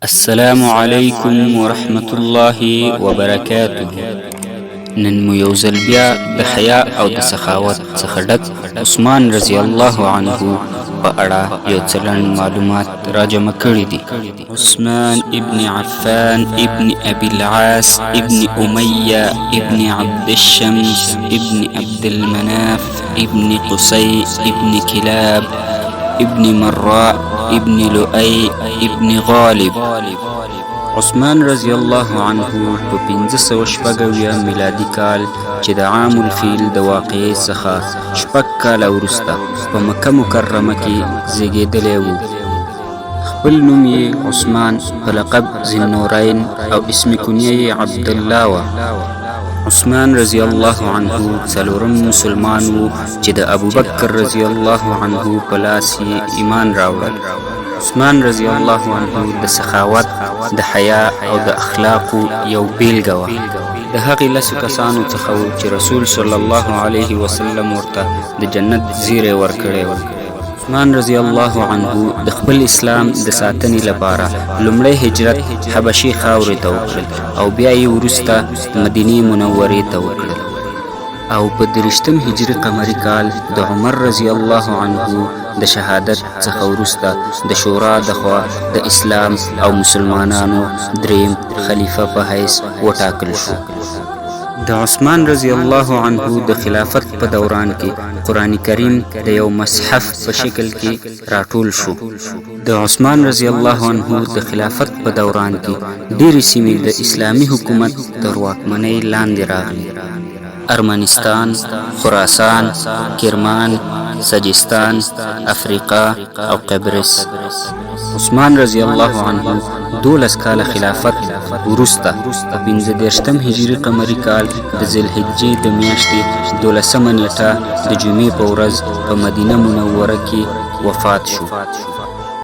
السلام علیکم ورحمت الله وبرکاته. نن مو یو ځل بیا د حیا او د سخاوت څخه ډک عثمان رضی الله عنه په اړه یو څه لنډ معلومات راجمع کړي دي. عثمان ابن عفان ابن ابي العاص ابن امیه ابن عبد الشمس ابن عبد المناف ابن قصي ابن كلاب ابن مراء ابن لؤي ابن غالب. عثمان رضی الله عنه په 1500 میلادي کال چې د عام الفیل د واقعې څخه شپږ کاله وروسته په مکه مکرمه کې زیږېدلی و. خپل نوم یې عثمان په لقب ذی-النورین او اسم کنیه یې عبدالله و. عثمان رضی الله عنه څلورم مسلمان و چې د ابوبکر رضی الله عنه په لاس یې ایمان راوړل. عثمان رضی الله عنه د سخاوت، د حیا او د اخلاقو یو بیلګه وه. د هغې لسو کسانو څخه و چې رسول صلی الله علیه وسلم ورته د جنت زیری ورکړی و. عثمان رضی الله عنه د خپل اسلام د ساتنې لپاره لومړی هجرت حبشي خاورې ته وکړل او بیا یې وروسته مدینې منورې ته وکړل. او په 30 هجري قمري کال د عمر رضی الله عنه د شهادت څخه وروسته د شورا د خوا د اسلام او مسلمانانو دریم خلیفه په حیث وټاکل شو. د عثمان رضی الله عنه د خلافت په دوران کې قرآن کریم د یو مصحف په شکل کې راټول شو. د عثمان رضی الله عنه د خلافت په دوران کې ډېرې سیمې د اسلامي حکومت تر واکمنۍ لاندې راغلي: ارمنستان، خراسان، کرمان، سجستان، افریقا او قبرس. عثمان رضی الله عنه 12 کاله خلافت وروسته په 15 هجري قمري کال د ذوالحجې د میاشتې 12مه نیټه د جمعې په ورځ په مدینه منوره کې وفات شو.